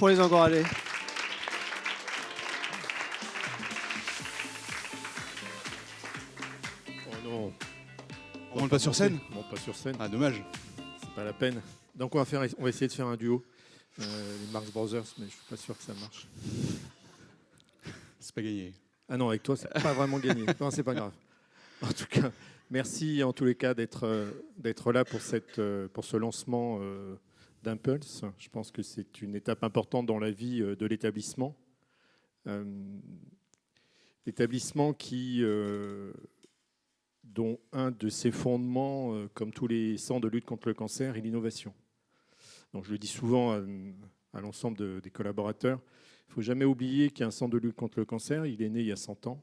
pour les encourager. Oh non. On monte pas sur scène ? On monte pas sur scène. Ah, dommage. C'est pas la peine. Donc on va essayer de faire un duo. Les Marx Brothers, mais je suis pas sûr que ça marche. C'est pas gagné. Ah non, avec toi, c'est pas vraiment gagné. Non, c'est pas grave. En tout cas, merci en tous les cas d'être là pour ce lancement d'Impulse. Je pense que c'est une étape importante dans la vie de l'établissement. L'établissement dont un de ses fondements, comme tous les centres de lutte contre le cancer, est l'innovation. Donc je le dis souvent à l'ensemble des collaborateurs, il ne faut jamais oublier qu'il y a un centre de lutte contre le cancer, il est né il y a 100 ans,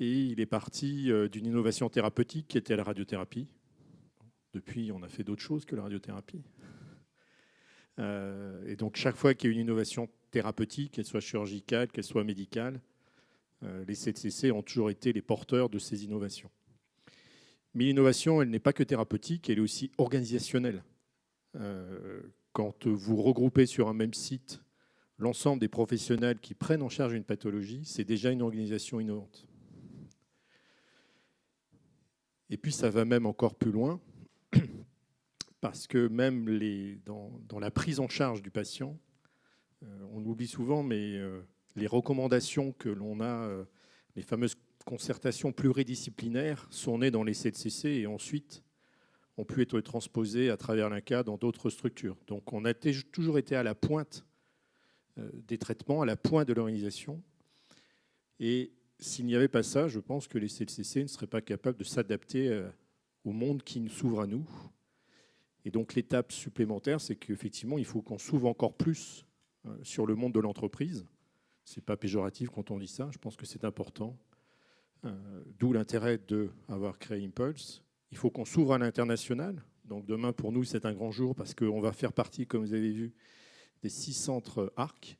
et il est parti d'une innovation thérapeutique qui était la radiothérapie. Depuis, on a fait d'autres choses que la radiothérapie. Et donc chaque fois qu'il y a une innovation thérapeutique, qu'elle soit chirurgicale, qu'elle soit médicale, les CCC ont toujours été les porteurs de ces innovations. Mais l'innovation, elle n'est pas que thérapeutique, elle est aussi organisationnelle. Quand vous regroupez sur un même site l'ensemble des professionnels qui prennent en charge une pathologie, c'est déjà une organisation innovante. Et puis ça va même encore plus loin, parce que même dans la prise en charge du patient, on oublie souvent, mais les recommandations que l'on a, les fameuses concertations pluridisciplinaires, sont nées dans les CCC et ensuite ont pu être transposées à travers l'INCa dans d'autres structures. Donc on a toujours été à la pointe des traitements, à la pointe de l'organisation. Et s'il n'y avait pas ça, je pense que les CCC ne seraient pas capables de s'adapter au monde qui nous s'ouvre à nous. Et donc l'étape supplémentaire, c'est qu'effectivement, il faut qu'on s'ouvre encore plus sur le monde de l'entreprise. Ce n'est pas péjoratif quand on dit ça, je pense que c'est important. D'où l'intérêt d'avoir créé Impulse. Il faut qu'on s'ouvre à l'international. Donc demain, pour nous, c'est un grand jour parce qu'on va faire partie, comme vous avez vu, des 6 centres ARC.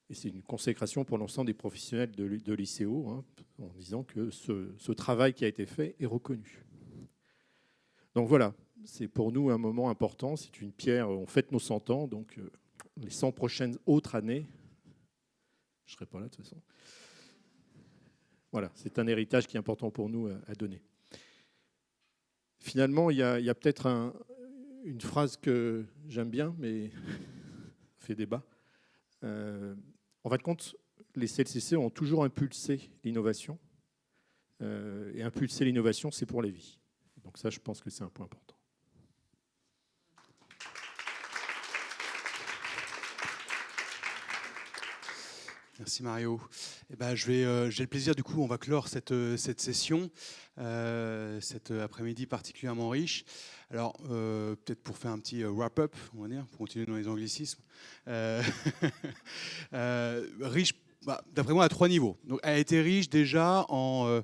Et c'est une consécration pour l'ensemble des professionnels de l'ICO, en disant que ce travail qui a été fait est reconnu. Donc voilà, c'est pour nous un moment important. C'est une pierre, on fête nos 100 ans, donc les 100 prochaines autres années, je ne serai pas là de toute façon. Voilà, c'est un héritage qui est important pour nous à donner. Finalement, il y a peut-être une phrase que j'aime bien, mais fait débat. En fin de compte, les CLCC ont toujours impulsé l'innovation. Et impulser l'innovation, c'est pour les vies. Donc ça, je pense que c'est un point important. Merci Mario. Eh ben, j'ai le plaisir, du coup, on va clore cette session, cet après-midi particulièrement riche. Alors, peut-être pour faire un petit wrap-up, on va dire, pour continuer dans les anglicismes. Riche, d'après moi, à 3 niveaux. Donc, elle a été riche déjà en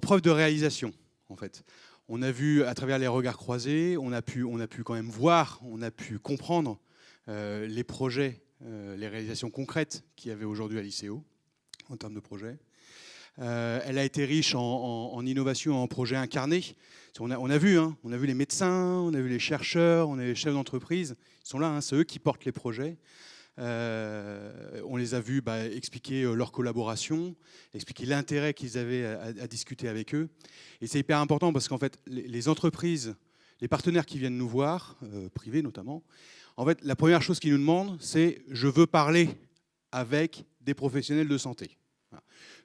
preuve de réalisation, en fait. On a vu à travers les regards croisés, on a pu quand même voir, on a pu comprendre les projets, les réalisations concrètes qu'il y avait aujourd'hui à l'ICO en termes de projets. Elle a été riche en innovation, en projets incarnés. On a vu les médecins, on a vu les chercheurs, on a vu les chefs d'entreprise. Ils sont là, c'est eux qui portent les projets. On les a vus expliquer leur collaboration, expliquer l'intérêt qu'ils avaient à discuter avec eux. Et c'est hyper important parce qu'en fait, les entreprises, les partenaires qui viennent nous voir, privés notamment, en fait, la première chose qu'ils nous demandent, c'est « je veux parler avec des professionnels de santé ».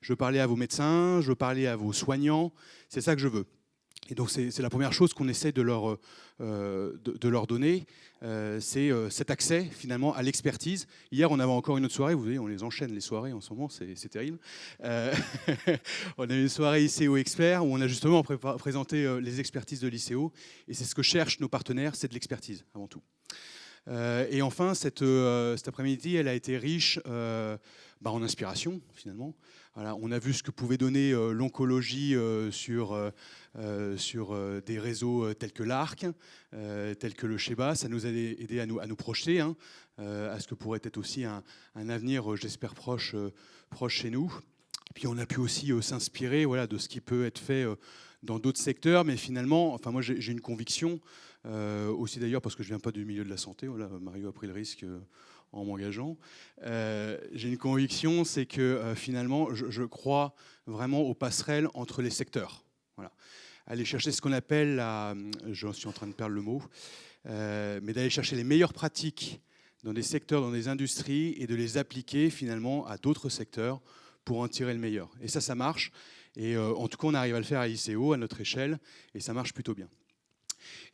Je veux parler à vos médecins, je veux parler à vos soignants, c'est ça que je veux. Et donc c'est la première chose qu'on essaie de leur donner, c'est cet accès finalement à l'expertise. Hier, on avait encore une autre soirée, vous voyez, on les enchaîne les soirées en ce moment, c'est terrible. On a eu une soirée ICO Expert où on a justement présenté les expertises de l'ICO, et c'est ce que cherchent nos partenaires, c'est de l'expertise avant tout. Et enfin, cet après-midi, elle a été riche en inspiration, finalement. Voilà, on a vu ce que pouvait donner l'oncologie sur des réseaux tels que l'ARC, tels que le SHEBA. Ça nous a aidé à nous projeter, à ce que pourrait être aussi un avenir, j'espère, proche chez nous. Et puis on a pu aussi s'inspirer de ce qui peut être fait dans d'autres secteurs, mais finalement, moi j'ai une conviction, aussi d'ailleurs parce que je ne viens pas du milieu de la santé, Mario a pris le risque en m'engageant. J'ai une conviction, c'est que finalement, je crois vraiment aux passerelles entre les secteurs. Voilà. Aller chercher ce qu'on appelle je suis en train de perdre le mot, mais d'aller chercher les meilleures pratiques dans des secteurs, dans des industries, et de les appliquer finalement à d'autres secteurs pour en tirer le meilleur. Et ça marche. Et en tout cas, on arrive à le faire à ICO, à notre échelle, et ça marche plutôt bien.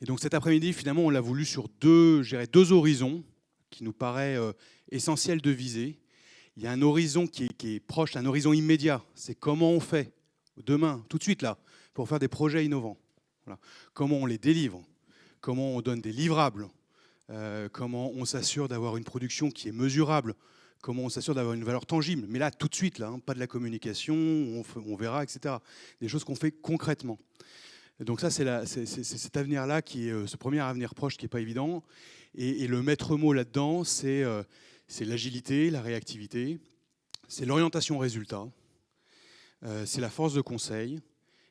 Et donc cet après-midi, finalement, on l'a voulu sur deux horizons qui nous paraît essentiel de viser. Il y a un horizon qui est proche, un horizon immédiat. C'est comment on fait demain, tout de suite là, pour faire des projets innovants. Voilà. Comment on les délivre, comment on donne des livrables, comment on s'assure d'avoir une production qui est mesurable, comment on s'assure d'avoir une valeur tangible. Mais là, tout de suite, là, pas de la communication, on verra, etc. Des choses qu'on fait concrètement. Et donc ça, c'est cet avenir-là, ce premier avenir proche qui n'est pas évident. Et le maître mot là-dedans, c'est l'agilité, la réactivité, c'est l'orientation résultat, c'est la force de conseil.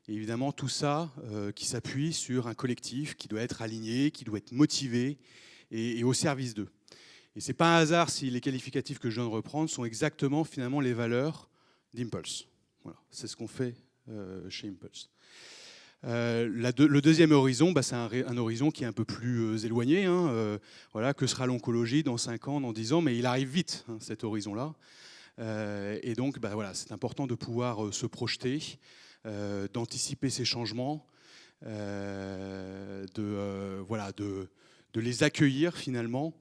Et évidemment, tout ça qui s'appuie sur un collectif qui doit être aligné, qui doit être motivé et au service d'eux. Et ce n'est pas un hasard si les qualificatifs que je viens de reprendre sont exactement finalement les valeurs d'Impulse. Voilà, c'est ce qu'on fait chez Impulse. Le deuxième horizon, c'est un horizon qui est un peu plus éloigné. Voilà, que sera l'oncologie dans 5 ans, dans 10 ans, mais il arrive vite, cet horizon-là. Et donc, voilà, c'est important de pouvoir se projeter, d'anticiper ces changements, de les accueillir finalement,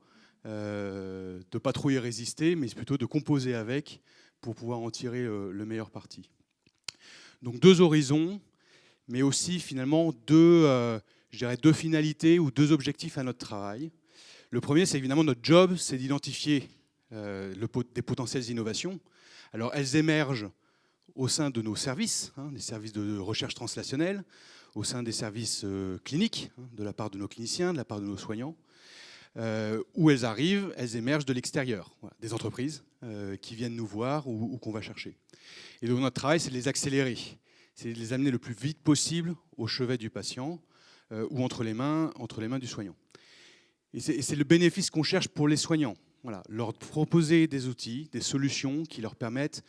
de ne pas trop y résister, mais plutôt de composer avec pour pouvoir en tirer le meilleur parti. Donc 2 horizons, mais aussi finalement deux finalités ou 2 objectifs à notre travail. Le premier, c'est évidemment notre job, c'est d'identifier des potentielles innovations. Alors elles émergent au sein de nos services, des services de recherche translationnelle, au sein des services cliniques, de la part de nos cliniciens, de la part de nos soignants. Où elles émergent de l'extérieur, voilà, des entreprises qui viennent nous voir ou qu'on va chercher. Et donc notre travail, c'est de les accélérer, c'est de les amener le plus vite possible au chevet du patient ou entre les mains du soignant. Et c'est le bénéfice qu'on cherche pour les soignants. Voilà, leur proposer des outils, des solutions qui leur permettent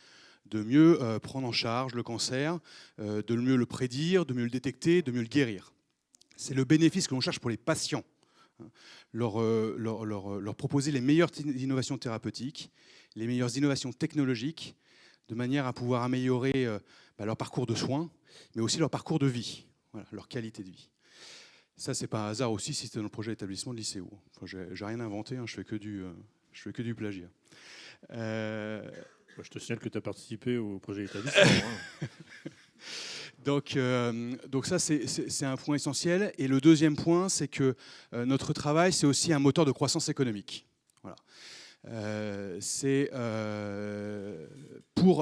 de mieux prendre en charge le cancer, de mieux le prédire, de mieux le détecter, de mieux le guérir. C'est le bénéfice que l'on cherche pour les patients. Leur proposer les meilleures innovations thérapeutiques, les meilleures innovations technologiques, de manière à pouvoir améliorer leur parcours de soins, mais aussi leur parcours de vie, voilà, leur qualité de vie. Ça, c'est pas un hasard aussi si c'était dans le projet d'établissement de l'ICO. Enfin, j'ai rien inventé, je fais que du plagiat. Je te signale que tu as participé au projet d'établissement. Donc ça, c'est un point essentiel. Et le deuxième point, c'est que notre travail, c'est aussi un moteur de croissance économique. Voilà.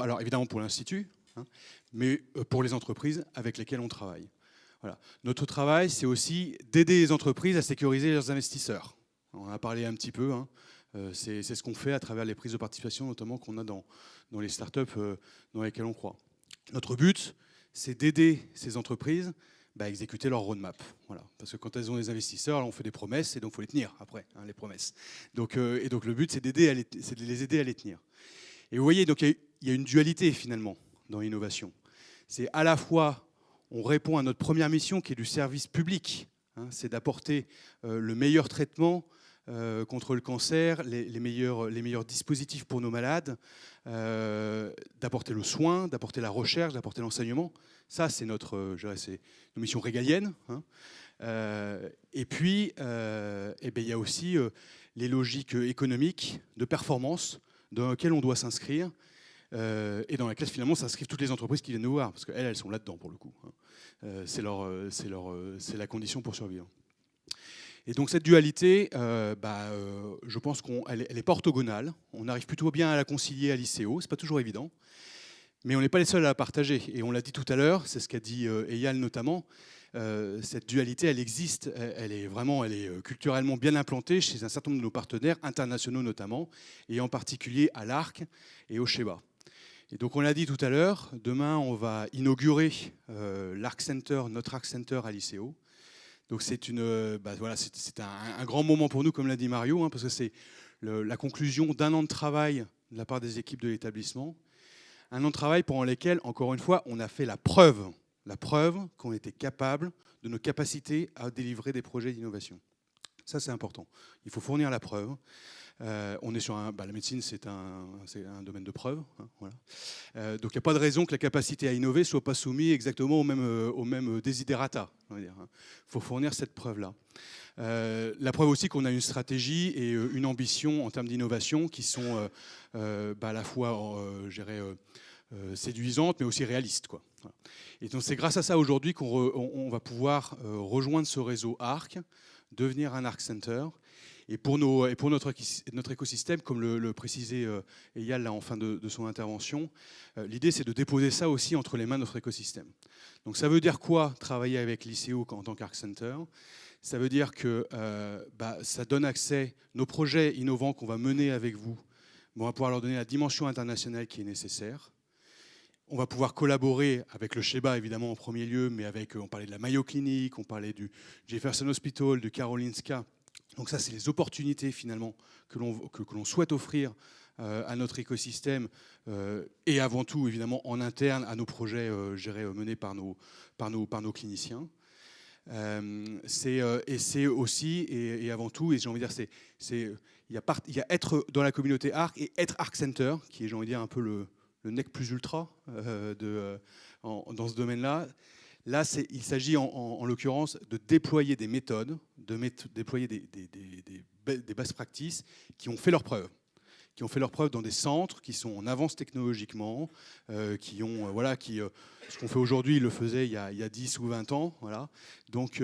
Alors évidemment pour l'Institut, mais pour les entreprises avec lesquelles on travaille. Voilà. Notre travail, c'est aussi d'aider les entreprises à sécuriser leurs investisseurs. On en a parlé un petit peu. C'est ce qu'on fait à travers les prises de participation, notamment qu'on a dans les startups dans lesquelles on croit. Notre but, c'est d'aider ces entreprises à exécuter leur roadmap. Voilà. Parce que quand elles ont des investisseurs, là, on fait des promesses et donc il faut les tenir après, les promesses. Donc le but, c'est de les aider à les tenir. Et vous voyez, donc il y a une dualité finalement dans l'innovation. C'est à la fois, on répond à notre première mission qui est du service public, c'est d'apporter le meilleur traitement contre le cancer, les meilleurs dispositifs pour nos malades, d'apporter le soin, d'apporter la recherche, d'apporter l'enseignement. Ça, c'est nos missions régaliennes. Et puis, il y a aussi les logiques économiques de performance dans lesquelles on doit s'inscrire et dans lesquelles finalement s'inscrivent toutes les entreprises qui viennent nous voir, parce qu'elles sont là-dedans pour le coup. C'est la condition pour survivre. Et donc cette dualité, je pense qu'elle n'est pas orthogonale. On arrive plutôt bien à la concilier à l'ICO, c'est pas toujours évident. Mais on n'est pas les seuls à la partager. Et on l'a dit tout à l'heure, c'est ce qu'a dit Eyal notamment, cette dualité, elle existe, elle est culturellement bien implantée chez un certain nombre de nos partenaires, internationaux notamment, et en particulier à l'ARC et au SHEBA. Et donc on l'a dit tout à l'heure, demain on va inaugurer l'ARC Center, notre ARC Center à l'ICO. Donc c'est un grand moment pour nous, comme l'a dit Mario, parce que c'est la conclusion d'un an de travail de la part des équipes de l'établissement. Un an de travail pendant lequel, encore une fois, on a fait la preuve qu'on était capable de nos capacités à délivrer des projets d'innovation. Ça, c'est important. Il faut fournir la preuve. On est sur la médecine, c'est un domaine de preuve. Hein, voilà. Donc, il n'y a pas de raison que la capacité à innover ne soit pas soumise exactement au même desiderata. Il faut fournir cette preuve-là. La preuve aussi qu'on a une stratégie et une ambition en termes d'innovation qui sont à la fois, séduisantes, mais aussi réalistes, quoi. Voilà. Et donc, c'est grâce à ça aujourd'hui qu'on va pouvoir rejoindre ce réseau ARC, devenir un ARC Center. Et pour notre écosystème, comme le précisait Eyal là, en fin de son intervention, l'idée c'est de déposer ça aussi entre les mains de notre écosystème. Donc ça veut dire quoi, travailler avec l'ICO en tant qu'ARC Center? Ça veut dire que ça donne accès, nos projets innovants qu'on va mener avec vous, on va pouvoir leur donner la dimension internationale qui est nécessaire. On va pouvoir collaborer avec le Sheba, évidemment, en premier lieu, mais on parlait de la Mayo Clinic, on parlait du Jefferson Hospital, du Karolinska. Donc ça, c'est les opportunités, finalement, que l'on souhaite offrir à notre écosystème et avant tout, évidemment, en interne à nos projets menés par nos cliniciens. C'est aussi, et avant tout, et j'ai envie de dire, il y a être dans la communauté ARC et être ARC Center, qui est, j'ai envie de dire, un peu le nec plus ultra dans ce domaine-là. Là, il s'agit en l'occurrence de déployer des méthodes, déployer des best practices qui ont fait leurs preuves. Qui ont fait leurs preuves dans des centres qui sont en avance technologiquement, ce qu'on fait aujourd'hui, ils le faisaient il y a 10 ou 20 ans. Voilà. Donc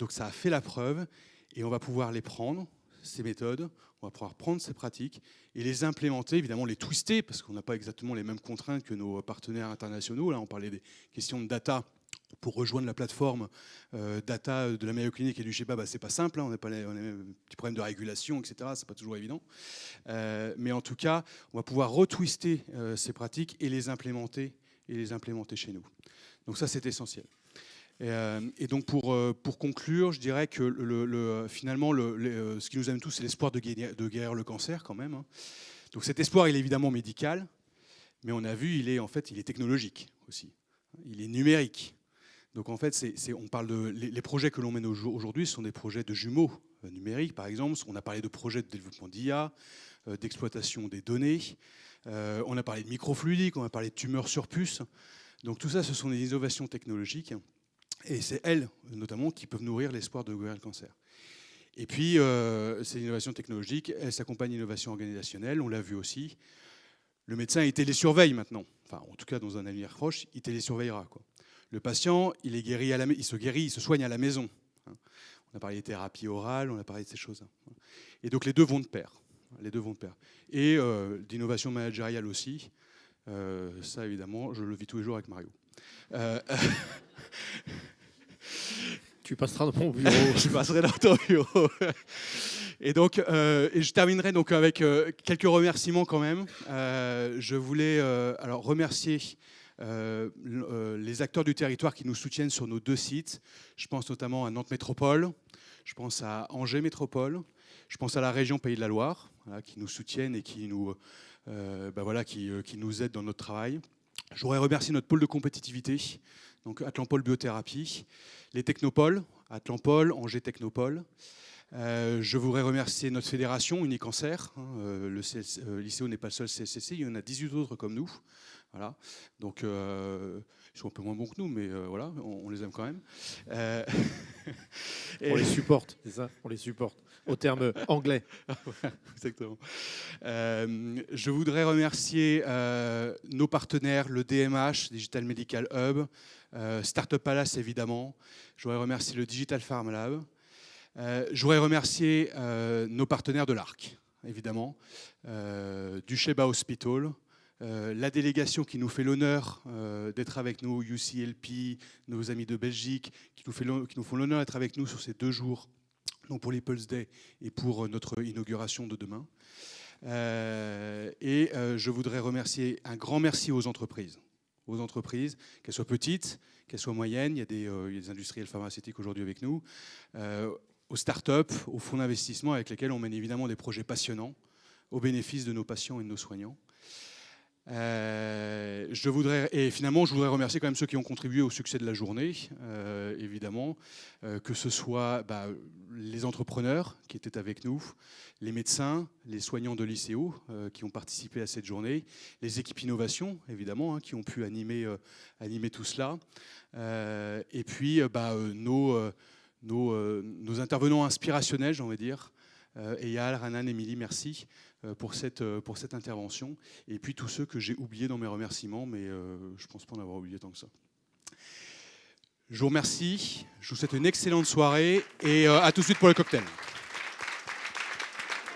ça a fait la preuve et on va pouvoir les prendre, ces méthodes, on va pouvoir prendre ces pratiques et les implémenter, évidemment les twister, parce qu'on n'a pas exactement les mêmes contraintes que nos partenaires internationaux. Là, on parlait des questions de data. Pour rejoindre la plateforme data de la Mayo Clinic et du Sheba, c'est pas simple, hein, on a un petit problème de régulation, etc. C'est pas toujours évident. Mais en tout cas, on va pouvoir retwister ces pratiques et les implémenter chez nous. Donc ça, c'est essentiel. Et donc pour conclure, je dirais que finalement, ce qui nous amène tous, c'est l'espoir de guérir le cancer quand même. Hein. Donc cet espoir, il est évidemment médical, mais on a vu, il est technologique aussi. Il est numérique. Donc en fait, on parle les projets que l'on mène aujourd'hui sont des projets de jumeaux numériques, par exemple. On a parlé de projets de développement d'IA, d'exploitation des données. On a parlé de microfluidiques, on a parlé de tumeurs sur puce. Donc tout ça, ce sont des innovations technologiques. Et c'est elles, notamment, qui peuvent nourrir l'espoir de guérir le cancer. Et puis, ces innovations technologiques, elles s'accompagnent d'innovations organisationnelles. On l'a vu aussi. Le médecin, il télésurveille maintenant. Enfin, en tout cas, dans un avenir proche, il télésurveillera, quoi. Le patient, il se soigne à la maison. On a parlé de thérapie orale, on a parlé de ces choses. Et donc les deux vont de pair. Et d'innovation managériale aussi. Ça, évidemment, je le vis tous les jours avec Mario. Tu passeras dans mon bureau. Je passerai dans ton bureau. Et donc, je terminerai donc avec quelques remerciements quand même. Je voulais remercier les acteurs du territoire qui nous soutiennent sur nos 2 sites. Je pense notamment à Nantes Métropole, je pense à Angers Métropole, je pense à la région Pays de la Loire, voilà, qui nous soutiennent et qui nous aident dans notre travail. Je voudrais remercier notre pôle de compétitivité, donc Atlampol Biothérapie, les technopoles, Atlampol, Angers Technopole. Je voudrais remercier notre fédération Unicancer. L'ICO n'est pas le seul CCC, il y en a 18 autres comme nous. Voilà. Donc, ils sont un peu moins bons que nous, mais voilà, on les aime quand même. On les supporte, c'est ça, on les supporte, au terme anglais. Exactement. Je voudrais remercier nos partenaires, le DMH, Digital Medical Hub, Startup Palace évidemment. Je voudrais remercier le Digital Farm Lab. Je voudrais remercier nos partenaires de l'ARC, évidemment, du Sheba Hospital, la délégation qui nous fait l'honneur d'être avec nous, UCLP, nos amis de Belgique, qui nous font l'honneur d'être avec nous sur ces 2 jours, donc pour les Pulse Day et pour notre inauguration de demain. Je voudrais remercier, un grand merci aux entreprises, qu'elles soient petites, qu'elles soient moyennes, il y a des industriels pharmaceutiques aujourd'hui avec nous, aux startups, aux fonds d'investissement avec lesquels on mène évidemment des projets passionnants. au bénéfice de nos patients et de nos soignants. Je voudrais remercier quand même ceux qui ont contribué au succès de la journée, évidemment, que ce soit les entrepreneurs qui étaient avec nous, les médecins, les soignants de l'ICO qui ont participé à cette journée, les équipes innovation, évidemment, qui ont pu animer tout cela, et puis nos intervenants inspirationnels, j'ai envie de dire, Eyal, Ranan, Émilie, merci pour cette intervention. Et puis tous ceux que j'ai oubliés dans mes remerciements, mais je ne pense pas en avoir oublié tant que ça. Je vous remercie, je vous souhaite une excellente soirée et à tout de suite pour le cocktail.